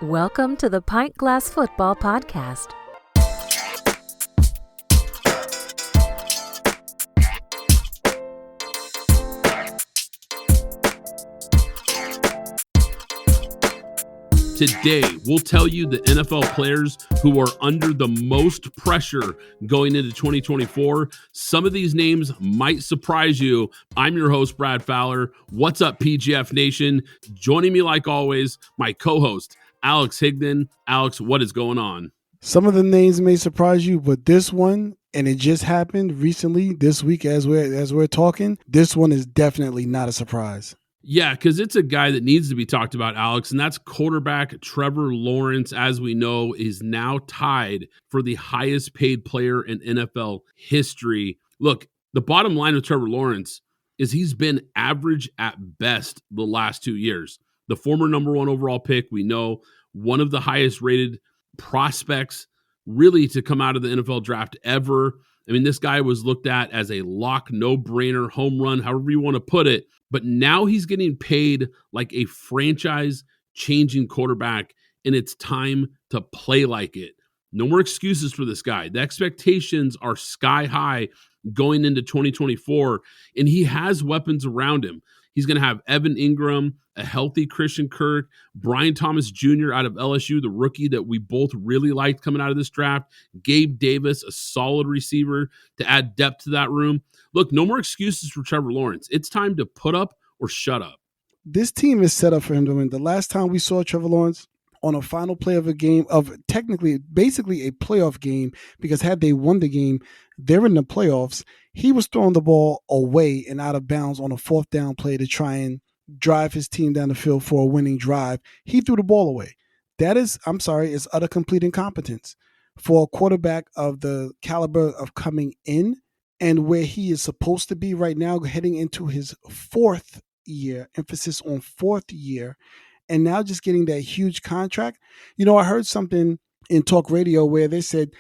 Welcome to the Pint Glass Football Podcast. Today, we'll tell you the NFL players who are under the most pressure going into 2024. Some of these names might surprise you. I'm your host, Brad Fowler. What's up, PGF Nation? Joining me, like always, my co-host, Alex Higdon. Alex, what is going on? Some of the names may surprise you, but this one, and it just happened recently this week as we're talking, this one is definitely not a surprise. Yeah, because it's a guy that needs to be talked about, Alex, and that's quarterback Trevor Lawrence. As we know, is now tied for the highest paid player in NFL history. Look, the bottom line with Trevor Lawrence is he's been average at best the last 2 years. The former number one overall pick, we know, one of the highest rated prospects really to come out of the NFL draft ever. I mean, this guy was looked at as a lock, no-brainer, home run, however you want to put it. But now he's getting paid like a franchise-changing quarterback, and it's time to play like it. No more excuses for this guy. The expectations are sky high going into 2024, and he has weapons around him. He's going to have Evan Ingram, a healthy Christian Kirk, Brian Thomas Jr. out of LSU, the rookie that we both really liked coming out of this draft, Gabe Davis, a solid receiver to add depth to that room. Look, no more excuses for Trevor Lawrence. It's time to put up or shut up. This team is set up for him to win. The last time we saw Trevor Lawrence on a final play of a game, of technically, basically a playoff game, because had they won the game, they're in the playoffs. He was throwing the ball away and out of bounds on a fourth down play to try and drive his team down the field for a winning drive. He threw the ball away. That is, I'm sorry, it's utter complete incompetence for a quarterback of the caliber of coming in and where he is supposed to be right now, heading into his fourth year, emphasis on fourth year, and now just getting that huge contract. You know, I heard something in talk radio where they said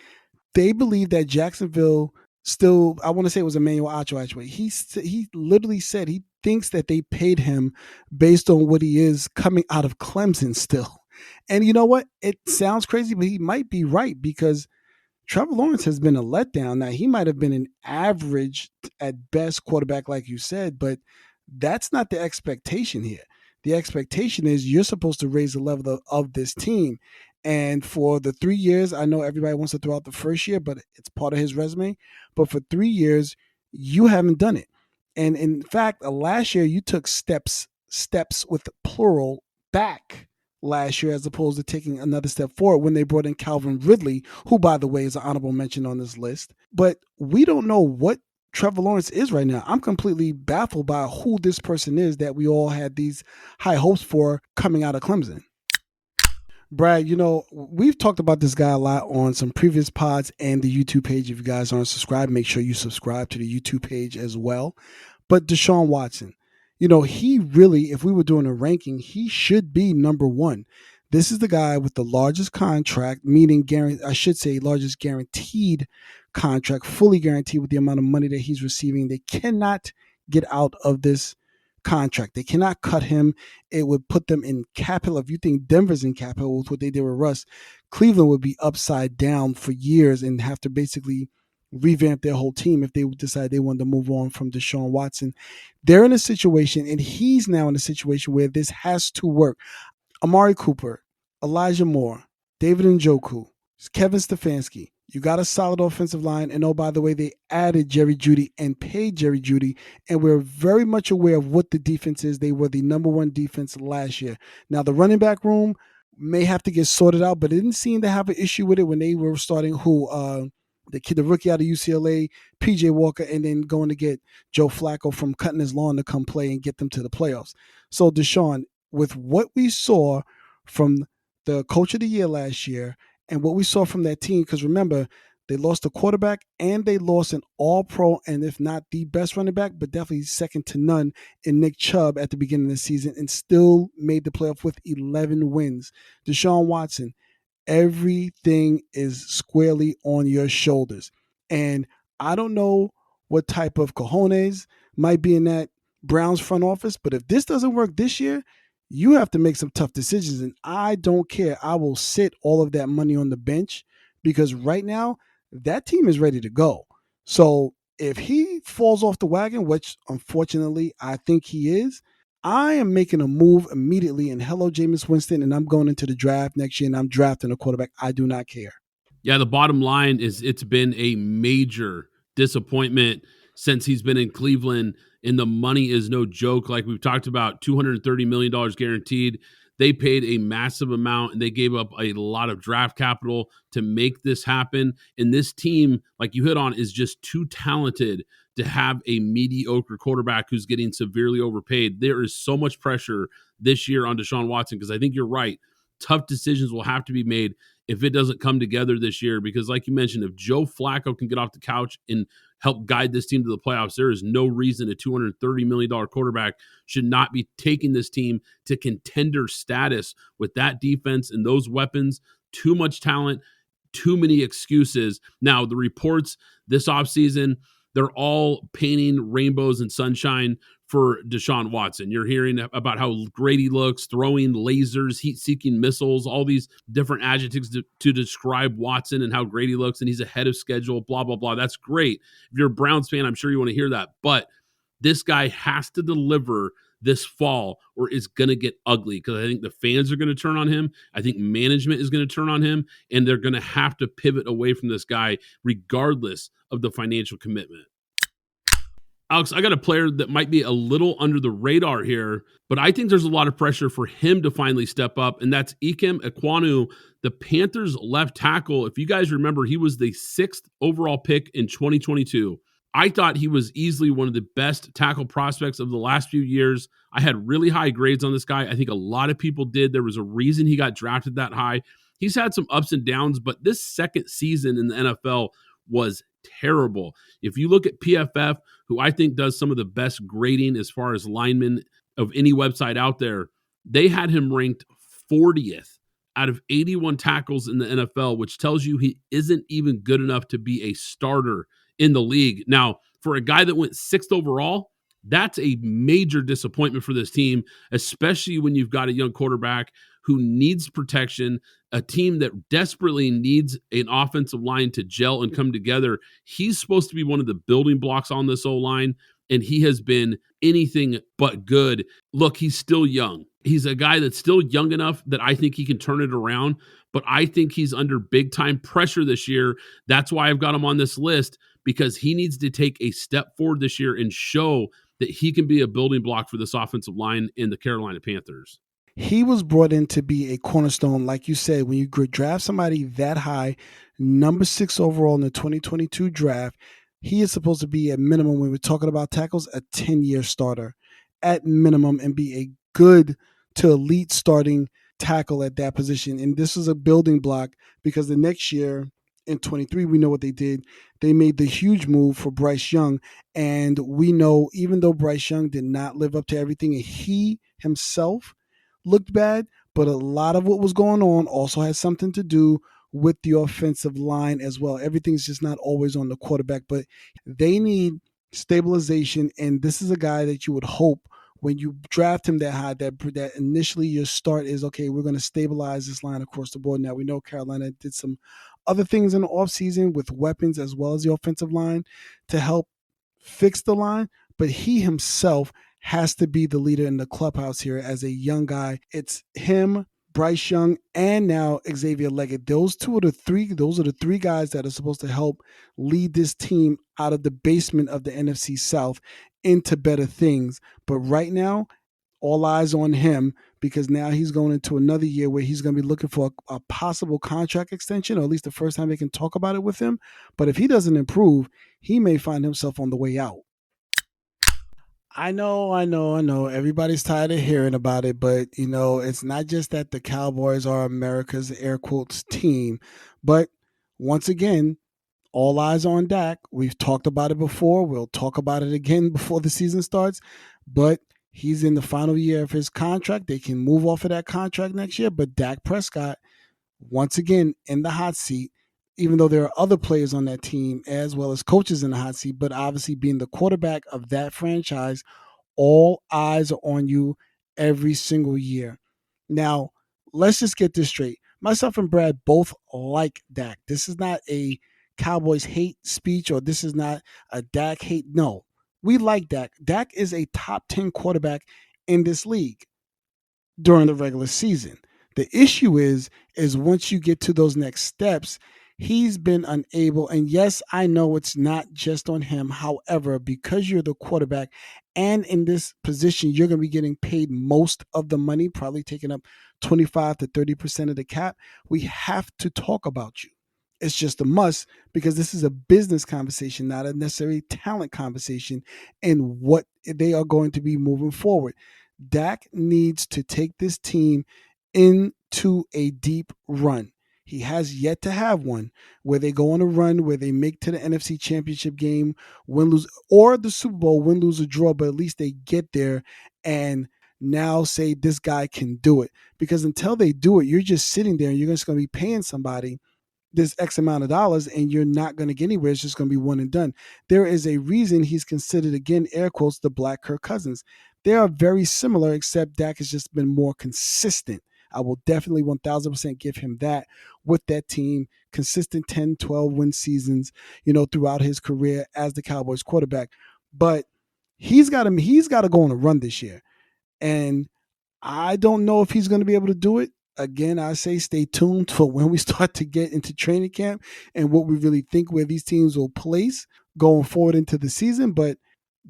they believe that Jacksonville still, I want to say it was Emmanuel Acho actually, he literally said he thinks that they paid him based on what he is coming out of Clemson still. And you know what? It sounds crazy, but he might be right, because Trevor Lawrence has been a letdown. Now, he might have been an average at best quarterback, like you said, but that's not the expectation here. The expectation is you're supposed to raise the level of this team. And for the 3 years, I know everybody wants to throw out the first year, but it's part of his resume. But for 3 years, you haven't done it. And in fact, last year, you took steps with the plural back last year, as opposed to taking another step forward when they brought in Calvin Ridley, who, by the way, is an honorable mention on this list. But we don't know what Trevor Lawrence is right now. I'm completely baffled by who this person is that we all had these high hopes for coming out of Clemson. Brad, you know, we've talked about this guy a lot on some previous pods and the YouTube page. If you guys aren't subscribed, make sure you subscribe to the YouTube page as well. But Deshaun Watson, you know, he really, if we were doing a ranking, he should be number one. This is the guy with the largest contract, meaning largest guaranteed contract, fully guaranteed with the amount of money that he's receiving. They cannot get out of this contract. They cannot cut him. It would put them in capital. If you think Denver's in capital with what they did with Russ, Cleveland would be upside down for years and have to basically revamp their whole team if they decide they wanted to move on from Deshaun Watson. They're in a situation, and he's now in a situation where this has to work. Amari Cooper, Elijah Moore, David Njoku, Kevin Stefanski. You got a solid offensive line. And oh, by the way, they added Jerry Jeudy and paid Jerry Jeudy. And we're very much aware of what the defense is. They were the number one defense last year. Now, the running back room may have to get sorted out, but it didn't seem to have an issue with it when they were starting the rookie out of UCLA, PJ Walker, and then going to get Joe Flacco from cutting his lawn to come play and get them to the playoffs. So, Deshaun, with what we saw from the coach of the year last year and what we saw from that team, because remember, they lost a quarterback and they lost an all-pro, and if not the best running back, but definitely second to none in Nick Chubb at the beginning of the season, and still made the playoff with 11 wins. Deshaun Watson, everything is squarely on your shoulders. And I don't know what type of cojones might be in that Browns front office, but if this doesn't work this year, you have to make some tough decisions. And I don't care. I will sit all of that money on the bench because right now that team is ready to go. So if he falls off the wagon, which unfortunately I think he is, I am making a move immediately. And hello, Jameis Winston, and I'm going into the draft next year and I'm drafting a quarterback. I do not care. Yeah, the bottom line is it's been a major disappointment since he's been in Cleveland, and the money is no joke. Like we've talked about, $230 million guaranteed. They paid a massive amount, and they gave up a lot of draft capital to make this happen. And this team, like you hit on, is just too talented to have a mediocre quarterback who's getting severely overpaid. There is so much pressure this year on Deshaun Watson because I think you're right. Tough decisions will have to be made if it doesn't come together this year, because like you mentioned, if Joe Flacco can get off the couch and help guide this team to the playoffs, there is no reason a $230 million quarterback should not be taking this team to contender status with that defense and those weapons. Too much talent, too many excuses. Now, the reports this offseason, they're all painting rainbows and sunshine for Deshaun Watson. You're hearing about how great he looks, throwing lasers, heat-seeking missiles, all these different adjectives to describe Watson and how great he looks, and he's ahead of schedule, blah, blah, blah. That's great. If you're a Browns fan, I'm sure you want to hear that. But this guy has to deliver this fall or it's going to get ugly, because I think the fans are going to turn on him. I think management is going to turn on him, and they're going to have to pivot away from this guy regardless of the financial commitment. Alex, I got a player that might be a little under the radar here, but I think there's a lot of pressure for him to finally step up, and that's Ikem Ekwonu, the Panthers' left tackle. If you guys remember, he was the 6th overall pick in 2022. I thought he was easily one of the best tackle prospects of the last few years. I had really high grades on this guy. I think a lot of people did. There was a reason he got drafted that high. He's had some ups and downs, but this second season in the NFL was terrible. If you look at PFF, who I think does some of the best grading as far as linemen of any website out there, they had him ranked 40th out of 81 tackles in the NFL, which tells you he isn't even good enough to be a starter in the league. Now, for a guy that went 6th overall, that's a major disappointment for this team, especially when you've got a young quarterback who needs protection, a team that desperately needs an offensive line to gel and come together. He's supposed to be one of the building blocks on this O-line, and he has been anything but good. Look, he's still young. He's a guy that's still young enough that I think he can turn it around, but I think he's under big-time pressure this year. That's why I've got him on this list, because he needs to take a step forward this year and show that he can be a building block for this offensive line in the Carolina Panthers. He was brought in to be a cornerstone. Like you said, when you draft somebody that high, number 6 overall in the 2022 draft, he is supposed to be at minimum, when we're talking about tackles, a 10-year starter at minimum, and be a good to elite starting tackle at that position. And this is a building block, because the next year in 23, we know what they did. They made the huge move for Bryce Young. And we know, even though Bryce Young did not live up to everything, he himself looked bad, but a lot of what was going on also has something to do with the offensive line as well. Everything's just not always on the quarterback, but they need stabilization. And this is a guy that you would hope, when you draft him that high, that initially your start is, okay, we're going to stabilize this line across the board. Now, we know Carolina did some other things in the offseason with weapons as well as the offensive line to help fix the line, but he himself has to be the leader in the clubhouse here as a young guy. It's him, Bryce Young, and now Xavier Leggett. Those are the three guys that are supposed to help lead this team out of the basement of the NFC South into better things. But right now, all eyes on him, because now he's going into another year where he's going to be looking for a possible contract extension, or at least the first time they can talk about it with him. But if he doesn't improve, he may find himself on the way out. I know. Everybody's tired of hearing about it, but, it's not just that the Cowboys are America's air quotes team, but once again, all eyes on Dak. We've talked about it before. We'll talk about it again before the season starts, but he's in the final year of his contract. They can move off of that contract next year, but Dak Prescott, once again, in the hot seat, even though there are other players on that team as well as coaches in the hot seat, but obviously being the quarterback of that franchise, all eyes are on you every single year. Now, let's just get this straight. Myself and Brad both like Dak. This is not a Cowboys hate speech, or this is not a Dak hate. No, we like Dak. Dak is a top 10 quarterback in this league during the regular season. The issue is once you get to those next steps, he's been unable. And yes, I know it's not just on him. However, because you're the quarterback and in this position, you're going to be getting paid most of the money, probably taking up 25 to 30% of the cap. We have to talk about you. It's just a must, because this is a business conversation, not a necessary talent conversation, and what they are going to be moving forward. Dak needs to take this team into a deep run. He has yet to have one where they go on a run, where they make to the NFC Championship game, win, lose, or the Super Bowl, win, lose, or draw, but at least they get there and now say this guy can do it. Because until they do it, you're just sitting there and you're just going to be paying somebody this X amount of dollars and you're not going to get anywhere. It's just going to be one and done. There is a reason he's considered, again, air quotes, the Black Kirk Cousins. They are very similar, except Dak has just been more consistent. I will definitely 1000% give him that with that team. Consistent 10, 12 win seasons, throughout his career as the Cowboys quarterback. But he's got to go on a run this year. And I don't know if he's going to be able to do it. Again, I say stay tuned for when we start to get into training camp and what we really think where these teams will place going forward into the season. But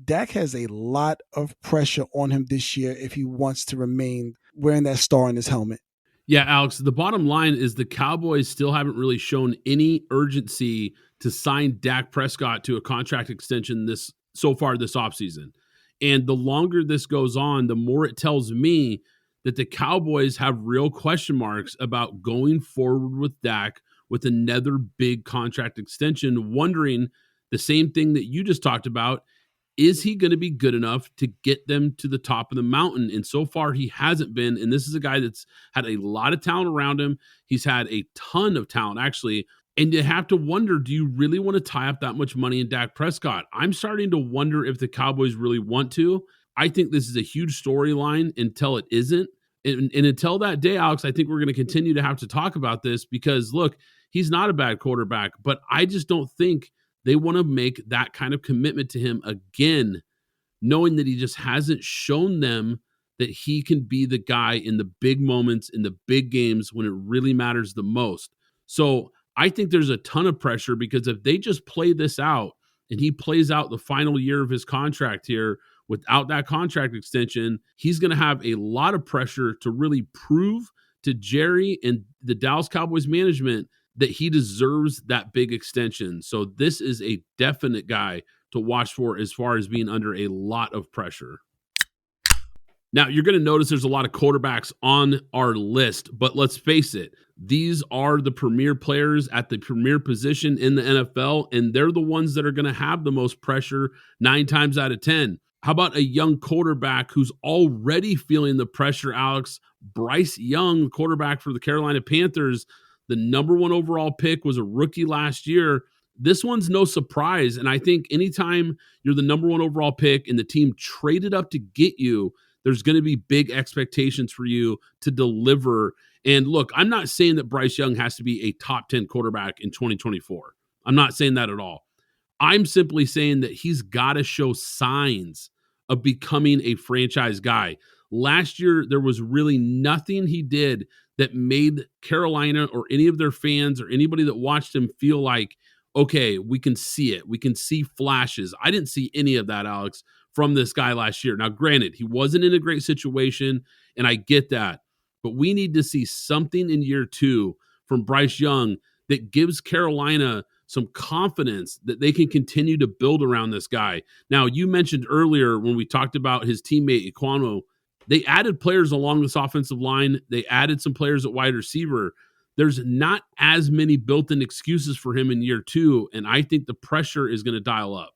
Dak has a lot of pressure on him this year if he wants to remain wearing that star on his helmet. Yeah, Alex, the bottom line is the Cowboys still haven't really shown any urgency to sign Dak Prescott to a contract extension so far this offseason. And the longer this goes on, the more it tells me that the Cowboys have real question marks about going forward with Dak with another big contract extension, wondering the same thing that you just talked about. Is he going to be good enough to get them to the top of the mountain? And so far, he hasn't been. And this is a guy that's had a lot of talent around him. He's had a ton of talent, actually. And you have to wonder, do you really want to tie up that much money in Dak Prescott? I'm starting to wonder if the Cowboys really want to. I think this is a huge storyline until it isn't. And until that day, Alex, I think we're going to continue to have to talk about this because, look, he's not a bad quarterback, but I just don't think they want to make that kind of commitment to him again, knowing that he just hasn't shown them that he can be the guy in the big moments, in the big games when it really matters the most. So I think there's a ton of pressure because if they just play this out and he plays out the final year of his contract here without that contract extension, he's going to have a lot of pressure to really prove to Jerry and the Dallas Cowboys management that he deserves that big extension. So this is a definite guy to watch for as far as being under a lot of pressure. Now, you're going to notice there's a lot of quarterbacks on our list, but let's face it, these are the premier players at the premier position in the NFL, and they're the ones that are going to have the most pressure 9 times out of 10. How about a young quarterback who's already feeling the pressure, Alex? Bryce Young, quarterback for the Carolina Panthers, the number 1 overall pick, was a rookie last year. This one's no surprise, and I think anytime you're the number 1 overall pick and the team traded up to get you, there's going to be big expectations for you to deliver. And look, I'm not saying that Bryce Young has to be a top 10 quarterback in 2024. I'm not saying that at all. I'm simply saying that he's got to show signs of becoming a franchise guy. Last year, there was really nothing he did that made Carolina or any of their fans or anybody that watched him feel like, okay, we can see it. We can see flashes. I didn't see any of that, Alex, from this guy last year. Now, granted, he wasn't in a great situation, and I get that. But we need to see something in year 2 from Bryce Young that gives Carolina some confidence that they can continue to build around this guy. Now, you mentioned earlier when we talked about his teammate Ekwonu, they added players along this offensive line. They added some players at wide receiver. There's not as many built-in excuses for him in year 2, and I think the pressure is going to dial up.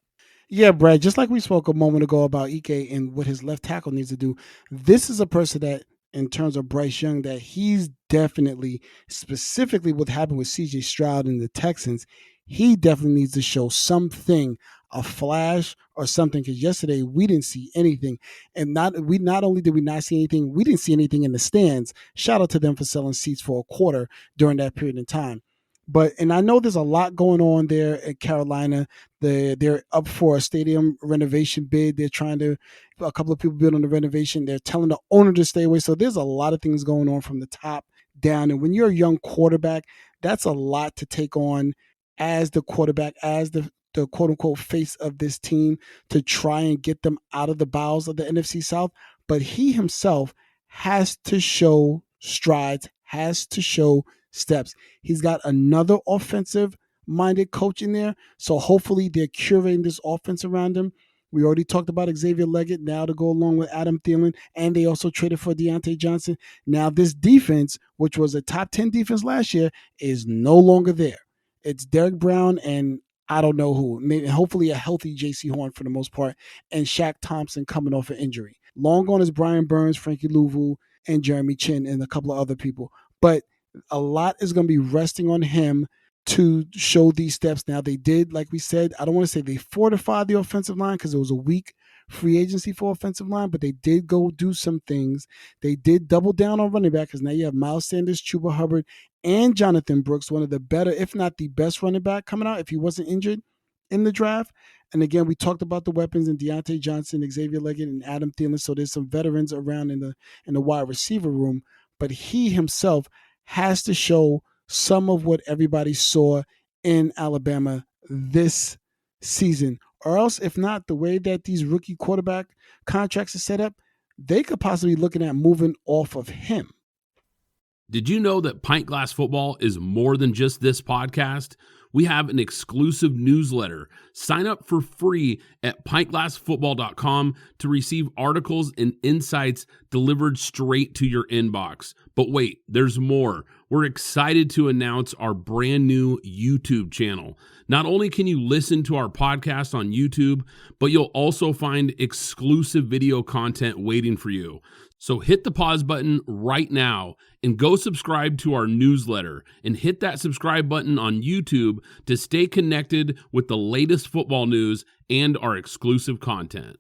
Yeah, Brad, just like we spoke a moment ago about Ike and what his left tackle needs to do, this is a person that, in terms of Bryce Young, that he's definitely, specifically what happened with C.J. Stroud and the Texans, he definitely needs to show something a flash or something, because yesterday we didn't see anything. And not only did we not see anything, we didn't see anything in the stands. Shout out to them for selling seats for a quarter during that period in time. And I know there's a lot going on there at Carolina. They're up for a stadium renovation bid. They're trying to, a couple of people bid on the renovation. They're telling the owner to stay away. So there's a lot of things going on from the top down. And when you're a young quarterback, that's a lot to take on as the quarterback, as the quote unquote face of this team, to try and get them out of the bowels of the NFC South. But he himself has to show strides, has to show steps. He's got another offensive minded coach in there. So hopefully they're curating this offense around him. We already talked about Xavier Leggett now to go along with Adam Thielen, and they also traded for Deontay Johnson. Now this defense, which was a top 10 defense last year, is no longer there. It's Derek Brown and I don't know who, maybe hopefully a healthy J.C. Horn for the most part, and Shaq Thompson coming off an injury. Long gone is Brian Burns, Frankie Louvu, and Jeremy Chin, and a couple of other people. But a lot is going to be resting on him to show these steps. Now they did, like we said, I don't want to say they fortified the offensive line because it was a weak free agency for offensive line, but they did go do some things. They did double down on running back because now you have Miles Sanders, Chuba Hubbard, and Jonathan Brooks, one of the better, if not the best running back coming out if he wasn't injured in the draft. And again, we talked about the weapons in Deontay Johnson, Xavier Leggett, and Adam Thielen. So there's some veterans around in the wide receiver room, but he himself has to show some of what everybody saw in Alabama this season. Or else, if not, the way that these rookie quarterback contracts are set up, they could possibly be looking at moving off of him. Did you know that Pint Glass Football is more than just this podcast? We have an exclusive newsletter. Sign up for free at pintglassfootball.com to receive articles and insights delivered straight to your inbox. But wait, there's more. We're excited to announce our brand new YouTube channel. Not only can you listen to our podcast on YouTube, but you'll also find exclusive video content waiting for you. So hit the pause button right now and go subscribe to our newsletter, and hit that subscribe button on YouTube to stay connected with the latest football news and our exclusive content.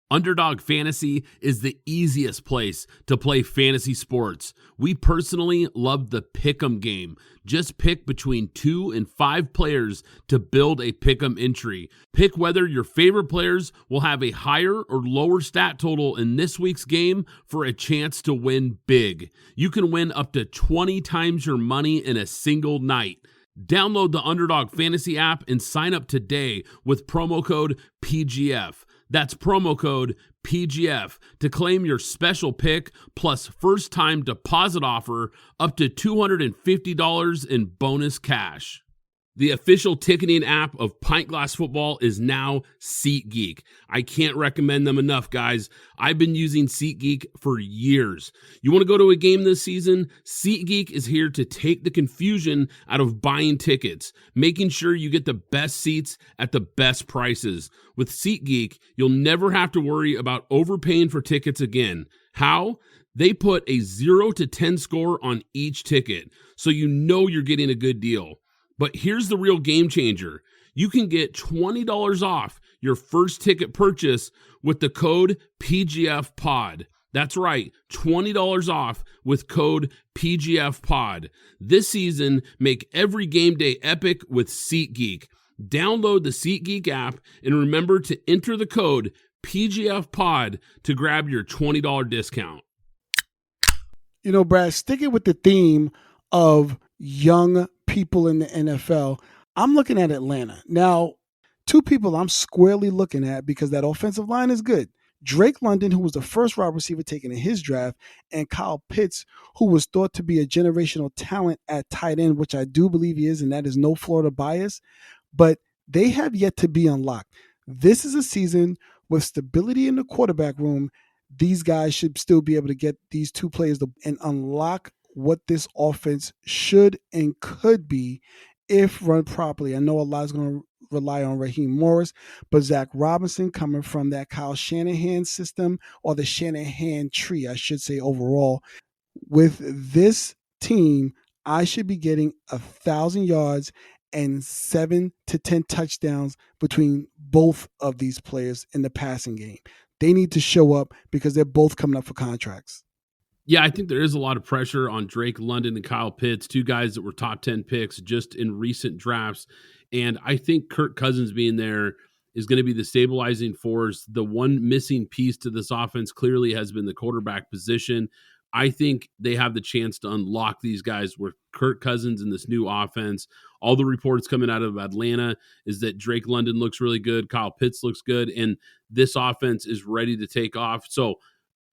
Underdog Fantasy is the easiest place to play fantasy sports. We personally love the pick'em game. Just pick between 2 and 5 players to build a pick'em entry. Pick whether your favorite players will have a higher or lower stat total in this week's game for a chance to win big. You can win up to 20 times your money in a single night. Download the Underdog Fantasy app and sign up today with promo code PGF. That's promo code PGF to claim your special pick plus first-time deposit offer up to $250 in bonus cash. The official ticketing app of Pint Glass Football is now SeatGeek. I can't recommend them enough, guys. I've been using SeatGeek for years. You want to go to a game this season? SeatGeek is here to take the confusion out of buying tickets, making sure you get the best seats at the best prices. With SeatGeek, you'll never have to worry about overpaying for tickets again. How? They put a 0 to 10 score on each ticket, so you know you're getting a good deal. But here's the real game changer. You can get $20 off your first ticket purchase with the code PGFPOD. That's right, $20 off with code PGFPOD. This season, make every game day epic with SeatGeek. Download the SeatGeek app and remember to enter the code PGFPOD to grab your $20 discount. You know, Brad, sticking with the theme of young people in the NFL, I'm looking at Atlanta. Now, two people I'm squarely looking at because that offensive line is good. Drake London, who was the first wide receiver taken in his draft, and Kyle Pitts, who was thought to be a generational talent at tight end, which I do believe he is, and that is no Florida bias, but they have yet to be unlocked. This is a season with stability in the quarterback room. These guys should still be able to get these two players and unlock what this offense should and could be if run properly. I know a lot is going to rely on Raheem Morris, but Zach Robinson coming from that Kyle Shanahan system, or the Shanahan tree, I should say overall. With this team, I should be getting 1,000 yards and 7 to 10 touchdowns between both of these players in the passing game. They need to show up because they're both coming up for contracts. Yeah, I think there is a lot of pressure on Drake London and Kyle Pitts, two guys that were top 10 picks just in recent drafts. And I think Kirk Cousins being there is going to be the stabilizing force. The one missing piece to this offense clearly has been the quarterback position. I think they have the chance to unlock these guys with Kirk Cousins in this new offense. All the reports coming out of Atlanta is that Drake London looks really good, Kyle Pitts looks good, and this offense is ready to take off. So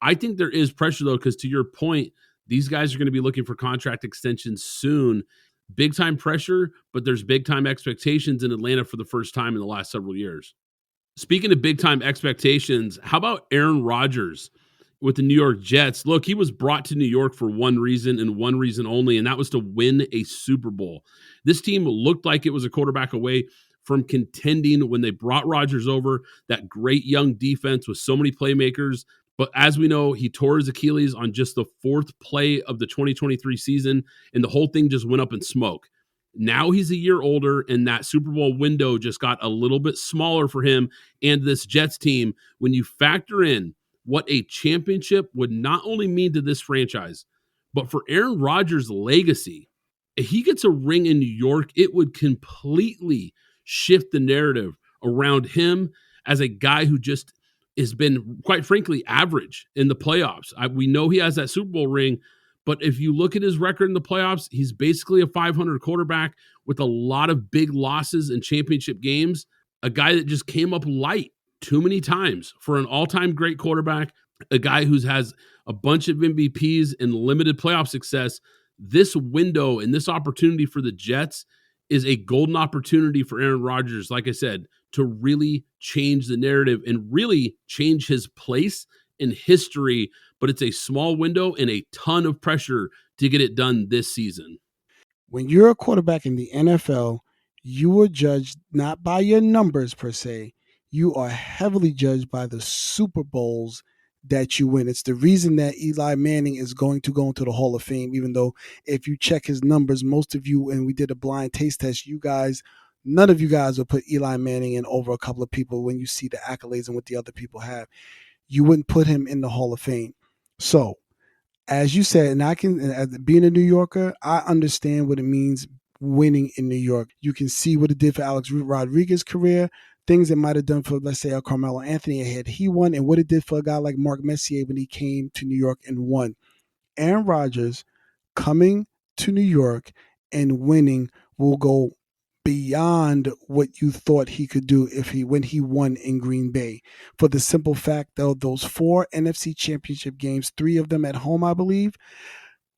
I think there is pressure, though, because to your point, these guys are going to be looking for contract extensions soon. Big time pressure, but there's big time expectations in Atlanta for the first time in the last several years. Speaking of big time expectations, how about Aaron Rodgers with the New York Jets? Look, he was brought to New York for one reason and one reason only, and that was to win a Super Bowl. This team looked like it was a quarterback away from contending when they brought Rodgers over, that great young defense with so many playmakers. But as we know, he tore his Achilles on just the fourth play of the 2023 season, and the whole thing just went up in smoke. Now he's a year older, and that Super Bowl window just got a little bit smaller for him and this Jets team. When you factor in what a championship would not only mean to this franchise, but for Aaron Rodgers' legacy, if he gets a ring in New York, it would completely shift the narrative around him as a guy who just has been, quite frankly, average in the playoffs. We know he has that Super Bowl ring, but if you look at his record in the playoffs, he's basically a 500 quarterback with a lot of big losses in championship games, a guy that just came up light too many times for an all-time great quarterback, a guy who has a bunch of MVPs and limited playoff success. This window and this opportunity for the Jets is a golden opportunity for Aaron Rodgers, like I said, to really change the narrative and really change his place in history. But it's a small window and a ton of pressure to get it done this season. When you're a quarterback in the NFL, you are judged not by your numbers per se. You are heavily judged by the Super Bowls that you win. It's the reason that Eli Manning is going to go into the Hall of Fame, even though if you check his numbers, most of you, and we did a blind taste test, none of you guys will put Eli Manning in over a couple of people when you see the accolades and what the other people have. You wouldn't put him in the Hall of Fame. So, as you said, and I can, as being a New Yorker, I understand what it means winning in New York. You can see what it did for Alex Rodriguez's career, things it might have done for, let's say, a Carmelo Anthony had he won, and what it did for a guy like Mark Messier when he came to New York and won. Aaron Rodgers coming to New York and winning will go beyond what you thought he could do when he won in Green Bay. For the simple fact, though, those 4 NFC Championship games, 3 of them at home, I believe,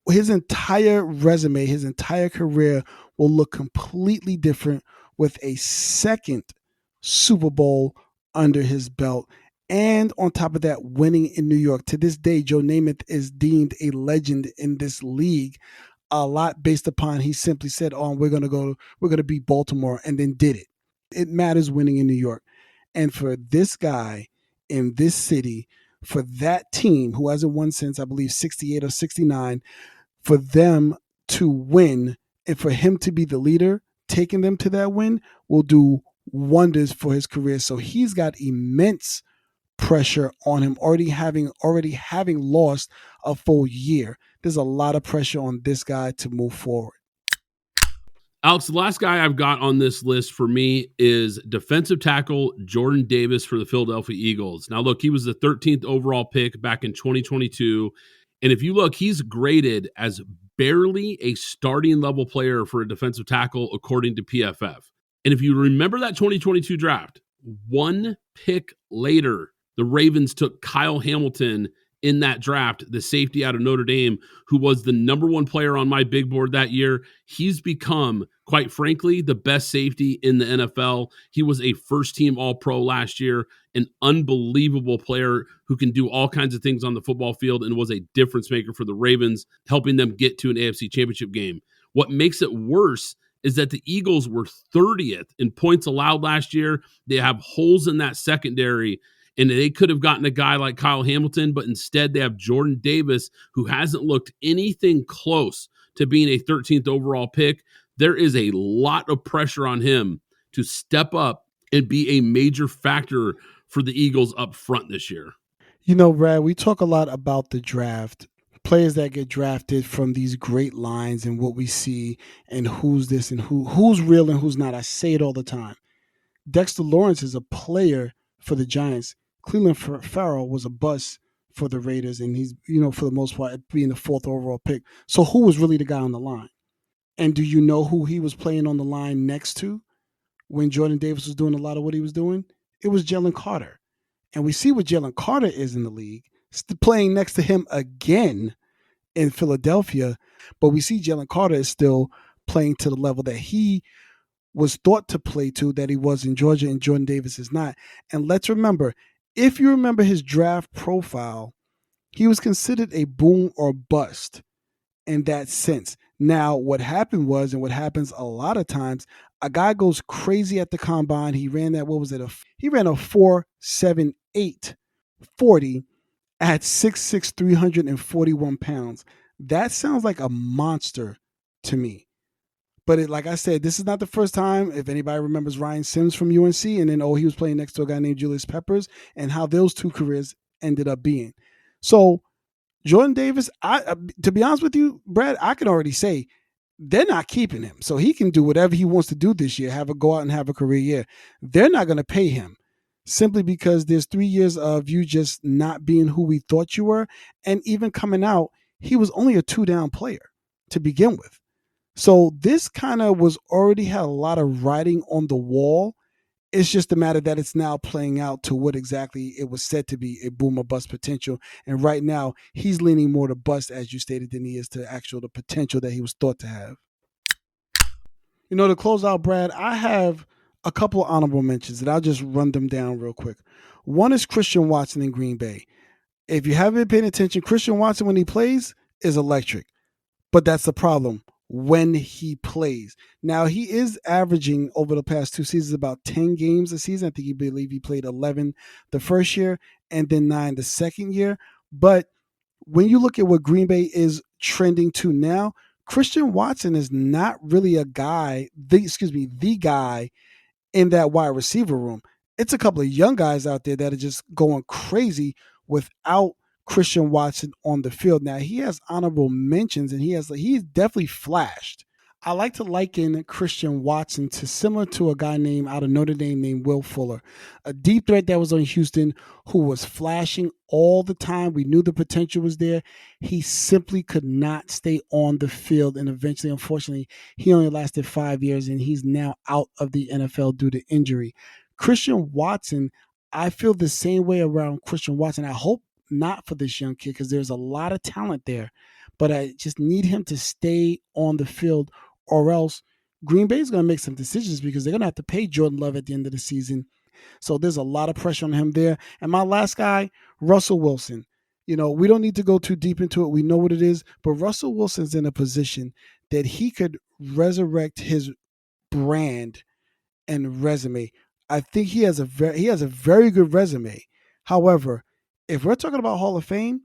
his entire resume, his entire career will look completely different with a second Super Bowl under his belt. And on top of that, winning in New York. To this day, Joe Namath is deemed a legend in this league, a lot based upon he simply said, we're going to beat Baltimore, and then did it. It matters winning in New York. And for this guy in this city, for that team who hasn't won since, I believe, 68 or 69, for them to win and for him to be the leader, taking them to that win will do wonders for his career. So he's got immense pressure on him, already having lost a full year. There's a lot of pressure on this guy to move forward. Alex, the last guy I've got on this list for me is defensive tackle Jordan Davis for the Philadelphia Eagles. Now, look, he was the 13th overall pick back in 2022. And if you look, he's graded as barely a starting level player for a defensive tackle, according to PFF. And if you remember that 2022 draft, one pick later, the Ravens took Kyle Hamilton in that draft, the safety out of Notre Dame, who was the number 1 player on my big board that year. He's become, quite frankly, the best safety in the NFL. He was a first-team All-Pro last year, an unbelievable player who can do all kinds of things on the football field and was a difference maker for the Ravens, helping them get to an AFC Championship game. What makes it worse is that the Eagles were 30th in points allowed last year. They have holes in that secondary, and they could have gotten a guy like Kyle Hamilton, but instead they have Jordan Davis, who hasn't looked anything close to being a 13th overall pick. there is a lot of pressure on him to step up and be a major factor for the Eagles up front this year. Brad, we talk a lot about the draft, players that get drafted from these great lines and what we see and who's this and who's real and who's not. I say it all the time. Dexter Lawrence is a player for the Giants. Cleveland Farrell was a bust for the Raiders, and he's, for the most part, being the 4th overall pick. So who was really the guy on the line? And do you know who he was playing on the line next to when Jordan Davis was doing a lot of what he was doing? It was Jalen Carter. And we see what Jalen Carter is in the league, playing next to him again in Philadelphia. But we see Jalen Carter is still playing to the level that he was thought to play to, that he was in Georgia, and Jordan Davis is not. And let's remember, if you remember his draft profile, he was considered a boom or bust in that sense. Now, what happened was, and what happens a lot of times, a guy goes crazy at the combine. He ran that, he ran a 4.78 40 at 6'6", 341 pounds. That sounds like a monster to me. But like I said, this is not the first time. If anybody remembers Ryan Sims from UNC, and then, he was playing next to a guy named Julius Peppers, and how those two careers ended up being. So Jordan Davis, to be honest with you, Brad, I can already say they're not keeping him. So he can do whatever he wants to do this year, go out and have a career year. They're not going to pay him simply because there's 3 years of you just not being who we thought you were. And even coming out, he was only a 2-down player to begin with. So this kind of already had a lot of writing on the wall. It's just a matter that it's now playing out to what exactly it was said to be, a boom or bust potential. And right now, he's leaning more to bust, as you stated, than he is to the potential that he was thought to have. To close out, Brad, I have a couple of honorable mentions, and I'll just run them down real quick. One is Christian Watson in Green Bay. If you haven't been paying attention, Christian Watson, when he plays, is electric. But that's the problem. When he plays. Now, he is averaging over the past 2 seasons about 10 games a season. I believe he played 11 the first year and then 9 the second year. But when you look at what Green Bay is trending to now, Christian Watson is not really the guy in that wide receiver room. It's a couple of young guys out there that are just going crazy without Christian Watson on the field. Now, he has honorable mentions, and he's definitely flashed. I like to liken Christian Watson to similar to a guy out of Notre Dame named Will Fuller, a deep threat that was on Houston who was flashing all the time. We knew the potential was there. He simply could not stay on the field, and eventually, unfortunately, he only lasted 5 years, and he's now out of the NFL due to injury. Christian Watson, I feel the same way around Christian Watson. I hope not for this young kid, because there's a lot of talent there, but I just need him to stay on the field, or else Green Bay is going to make some decisions, because they're going to have to pay Jordan Love at the end of the season. So there's a lot of pressure on him there. And my last guy, Russell Wilson. We don't need to go too deep into it. We know what it is, but Russell Wilson's in a position that he could resurrect his brand and resume. I think he has a very good resume. However, if we're talking about Hall of Fame,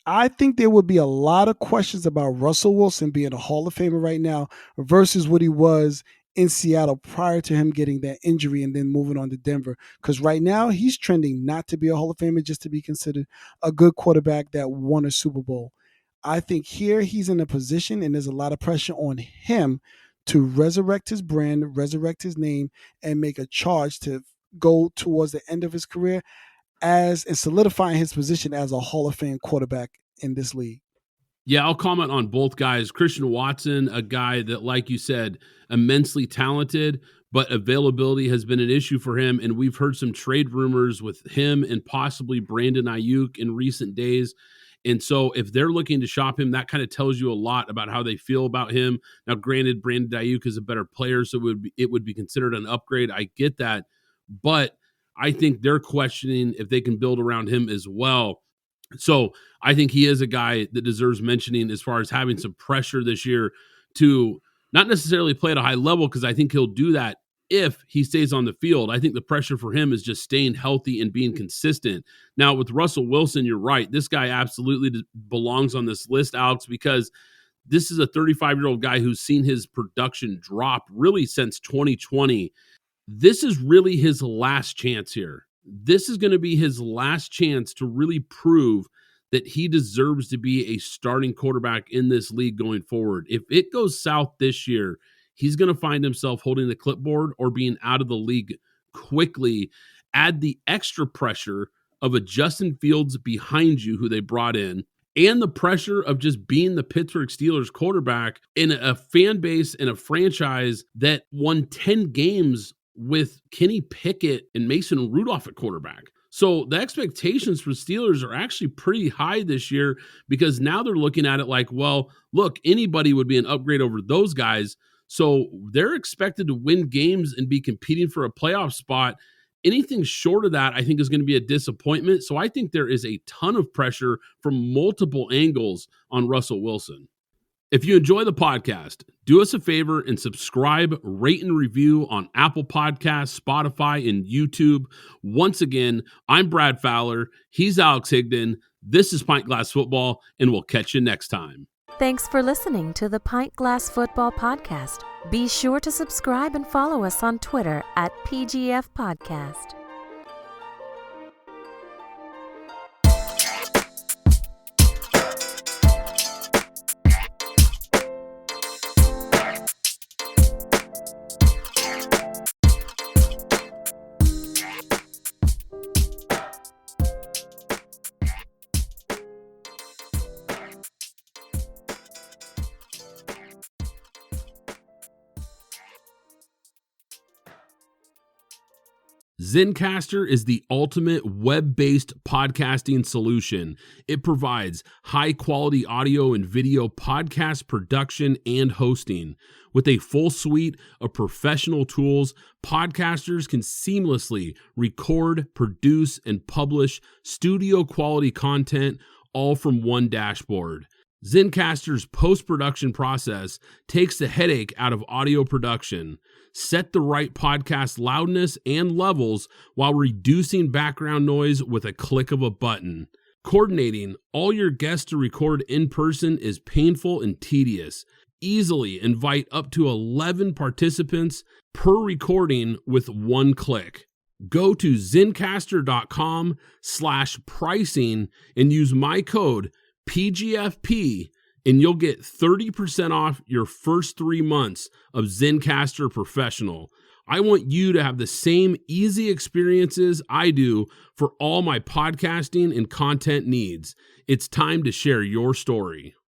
I think there would be a lot of questions about Russell Wilson being a Hall of Famer right now versus what he was in Seattle prior to him getting that injury and then moving on to Denver. Because right now, he's trending not to be a Hall of Famer, just to be considered a good quarterback that won a Super Bowl. I think here he's in a position, and there's a lot of pressure on him to resurrect his brand, resurrect his name, and make a charge to go towards the end of his career and solidifying his position as a Hall of Fame quarterback in this league. Yeah, I'll comment on both guys. Christian Watson, a guy that, like you said, immensely talented, but availability has been an issue for him. And we've heard some trade rumors with him and possibly Brandon Ayuk in recent days. And so if they're looking to shop him, that kind of tells you a lot about how they feel about him. Now, granted, Brandon Ayuk is a better player, so it would be considered an upgrade. I get that. But I think they're questioning if they can build around him as well. So I think he is a guy that deserves mentioning as far as having some pressure this year to not necessarily play at a high level, because I think he'll do that if he stays on the field. I think the pressure for him is just staying healthy and being consistent. Now, with Russell Wilson, you're right. This guy absolutely belongs on this list, Alex, because This is a 35-year-old guy who's seen his production drop really since 2020. This is really his last chance here. This is going to be his last chance to really prove that he deserves to be a starting quarterback in this league going forward. If it goes south this year, he's going to find himself holding the clipboard or being out of the league quickly. Add the extra pressure of a Justin Fields behind you, who they brought in, and the pressure of just being the Pittsburgh Steelers quarterback in a fan base and a franchise that won 10 games with Kenny Pickett and Mason Rudolph at quarterback. So the expectations for Steelers are actually pretty high this year, because now they're looking at it like, well, look, anybody would be an upgrade over those guys. So they're expected to win games and be competing for a playoff spot. Anything short of that, I think, is going to be a disappointment. So I think there is a ton of pressure from multiple angles on Russell Wilson. If you enjoy the podcast, do us a favor and subscribe, rate, and review on Apple Podcasts, Spotify, and YouTube. Once again, I'm Brad Fowler. He's Alex Higdon. This is Pint Glass Football, and we'll catch you next time. Thanks for listening to the Pint Glass Football Podcast. Be sure to subscribe and follow us on Twitter at PGF Podcast. Zencastr is the ultimate web-based podcasting solution. It provides high-quality audio and video podcast production and hosting. With a full suite of professional tools, podcasters can seamlessly record, produce, and publish studio-quality content, all from one dashboard. Zencastr's post-production process takes the headache out of audio production. Set the right podcast loudness and levels while reducing background noise with a click of a button. Coordinating all your guests to record in person is painful and tedious. Easily invite up to 11 participants per recording with one click. Go to zencastr.com/pricing and use my code PGFP, and you'll get 30% off your first 3 months of Zencastr Professional. I want you to have the same easy experiences I do for all my podcasting and content needs. It's time to share your story.